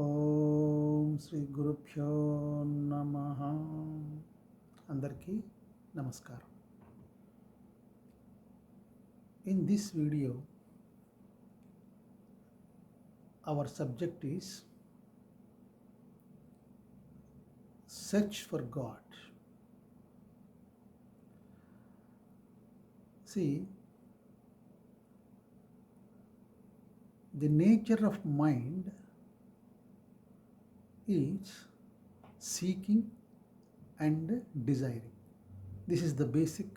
ఓం శ్రీ గురుభ్యో నమః. అందరికీ నమస్కారం. In this video, our subject is search for God. See, the nature of mind is seeking and desiring. This is the basic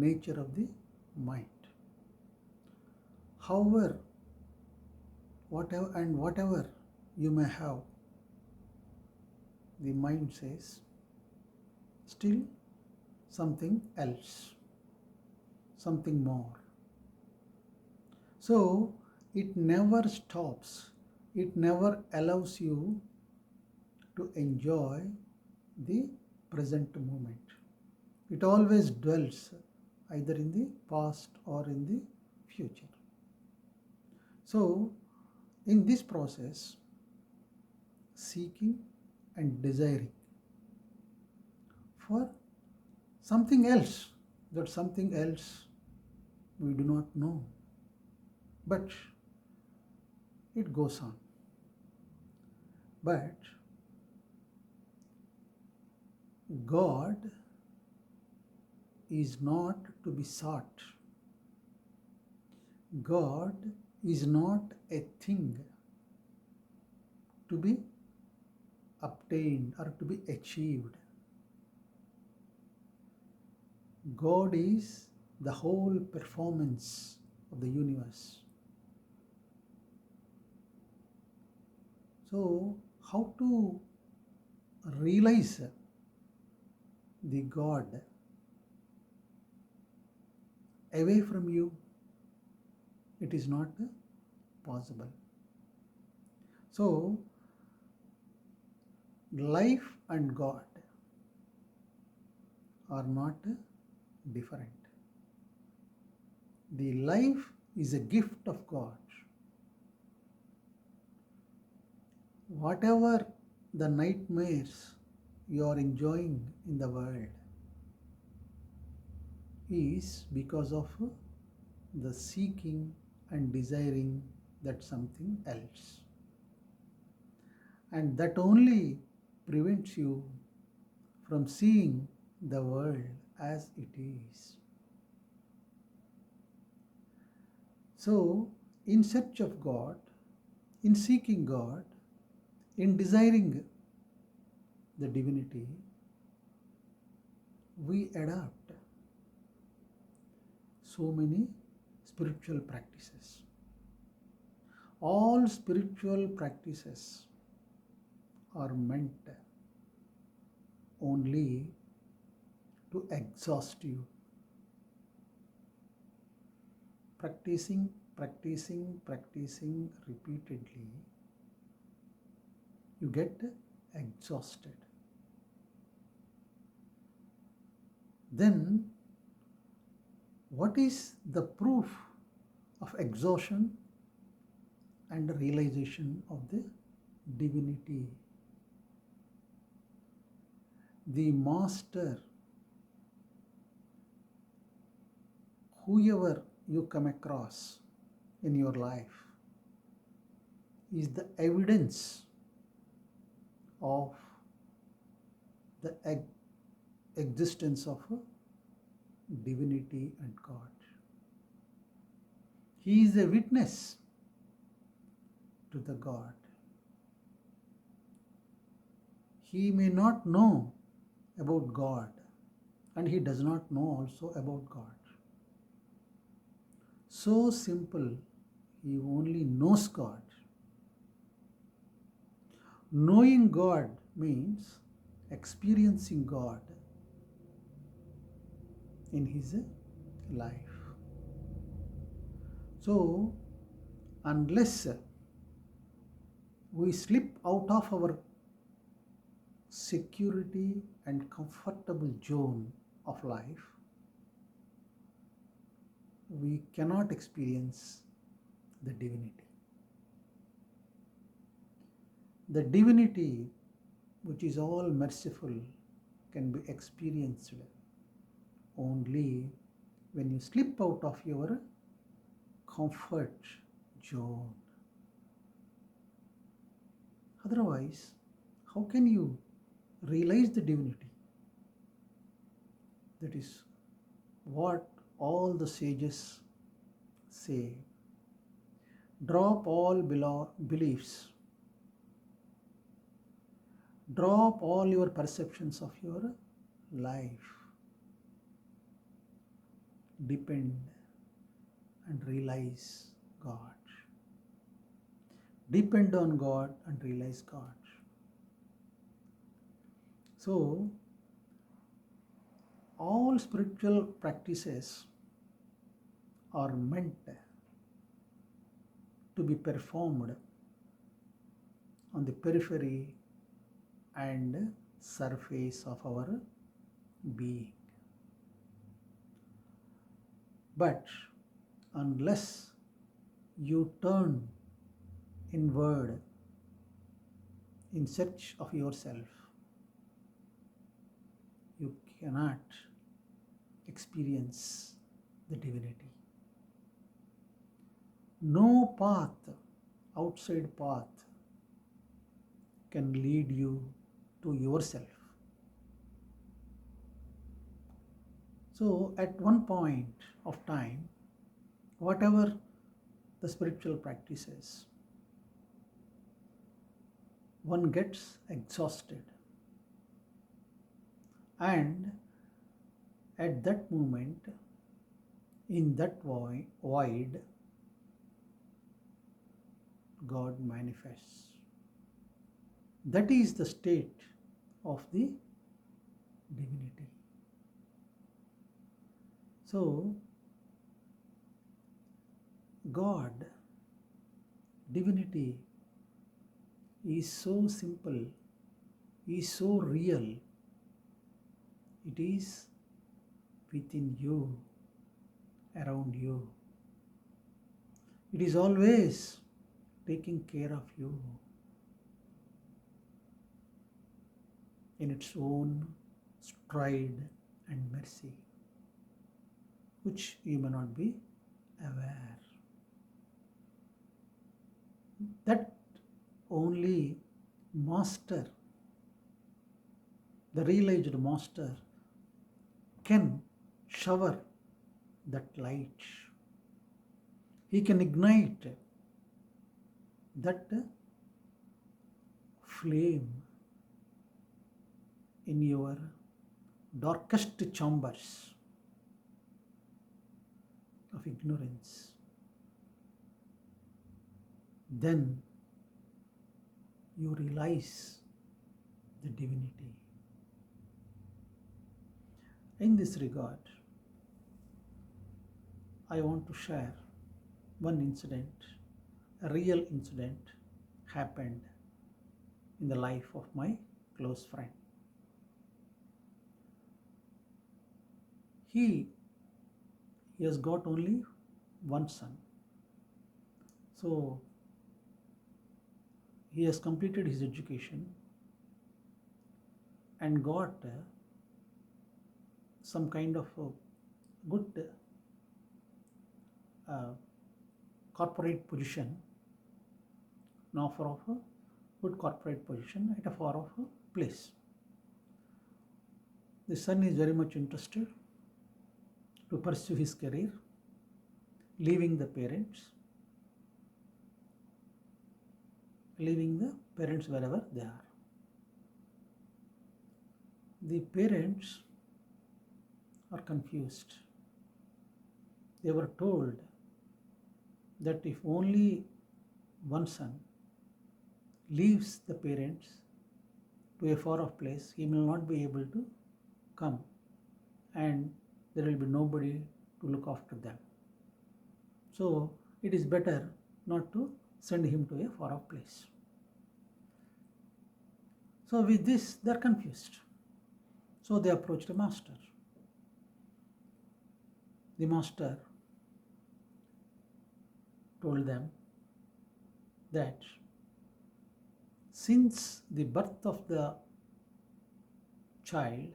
nature of the mind. However, whatever you may have, the mind says still something else, something more. So it never stops, it never allows you to enjoy the present moment. It always dwells either in the past or in the future. So in this process, seeking and desiring for something else, that something else we do not know, but it goes on. But God is not to be sought. God is not a thing to be obtained or to be achieved. God is the whole performance of the universe. So, how to realize the God away from you? It is not possible. So, life and God are not different. The life is a gift of God. Whatever the nightmares you are enjoying in the world is because of the seeking and desiring that something else. And that only prevents you from seeing the world as it is. So, in search of God, in seeking God, in desiring the divinity, we adopt so many spiritual practices. All spiritual practices are meant only to exhaust you. Practicing repeatedly, you get exhausted. Then, what is the proof of exhaustion and realization of the divinity? The master, whoever you come across in your life, is the evidence of the existence of divinity and God. He is a witness to the God. He may not know about God, and he does not know also about God. So simple, he only knows God. Knowing God means experiencing God in his life. So, unless we slip out of our security and comfortable zone of life, we cannot experience the divinity. The divinity, which is all merciful, can be experienced only when you slip out of your comfort zone. Otherwise, how can you realize the divinity? That is what all the sages say. Drop all beliefs. Drop all your perceptions of your life. Depend and realize God. Depend on God and realize God. So, all spiritual practices are meant to be performed on the periphery and surface of our being. But unless you turn inward in search of yourself, you cannot experience the divinity. No path, outside path, can lead you to yourself. So at one point of time, whatever the spiritual practices, one gets exhausted, and at that moment, in that void, God manifests. That is the state of the divinity. So, God, divinity, is so simple, is so real. It is within you, around you. It is always taking care of you in its own stride and mercy, which you may not be aware. That only master, the realized master, can shower that light. He can ignite that flame in your darkest chambers of ignorance. Then you realize the divinity. In this regard, I want to share one incident, a real incident happened in the life of my close friend. He has got only one son. So he has completed his education and got some kind of good corporate position, an offer of a good corporate position at a far off place. The son is very much interested to pursue his career, leaving the parents wherever they are. The parents are confused. They were told that if only one son leaves the parents to a far off place, he will not be able to come and there will be nobody to look after them. So it is better not to send him to a far off place. So with this, they are confused. So they approached the master. The master told them that since the birth of the child,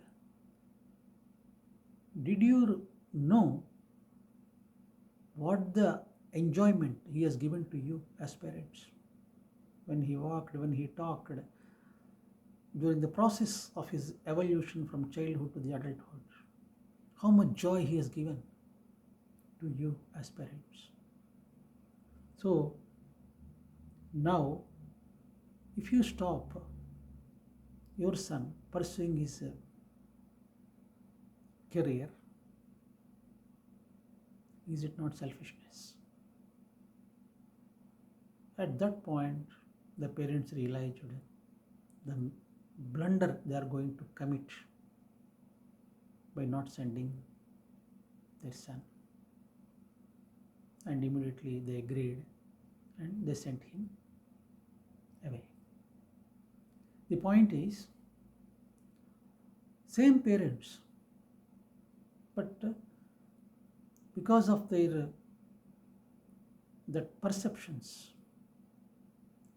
did you know what the enjoyment he has given to you as parents? When he walked, when he talked, during the process of his evolution from childhood to the adulthood, how much joy he has given to you as parents. So now, if you stop your son pursuing his career, is it not selfishness? At that point, the parents realized the blunder they are going to commit by not sending their son. And immediately they agreed and they sent him away. The point is, same parents, but because of their that perceptions,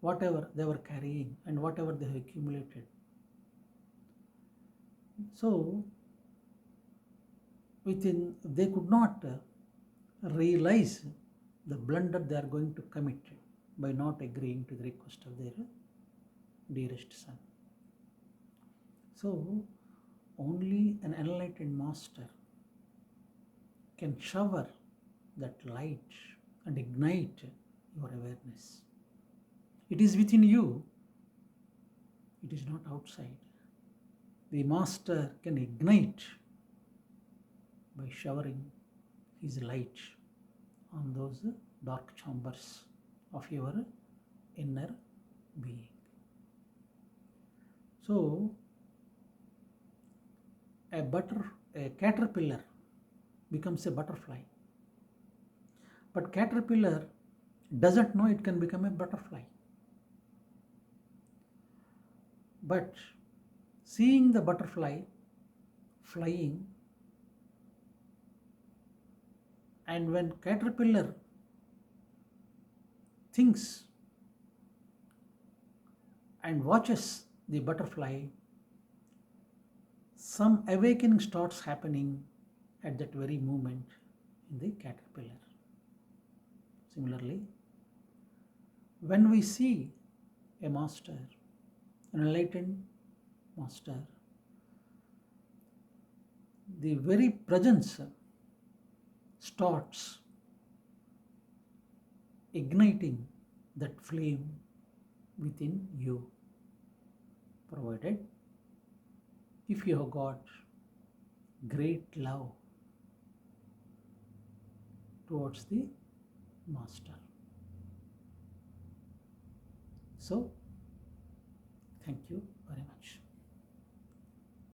whatever they were carrying and whatever they have accumulated, so they could not realize the blunder they are going to commit by not agreeing to the request of their dearest son. So only an enlightened master can shower that light and ignite your awareness. It is within you, it is not outside. The master can ignite by showering his light on those dark chambers of your inner being. So a caterpillar becomes a butterfly, but caterpillar doesn't know it can become a butterfly. But seeing the butterfly flying, and when caterpillar thinks and watches the butterfly, some awakening starts happening at that very moment in the caterpillar. Similarly, when we see a master, an enlightened master, the very presence starts igniting that flame within you, provided if you have got great love towards the master. So, thank you very much.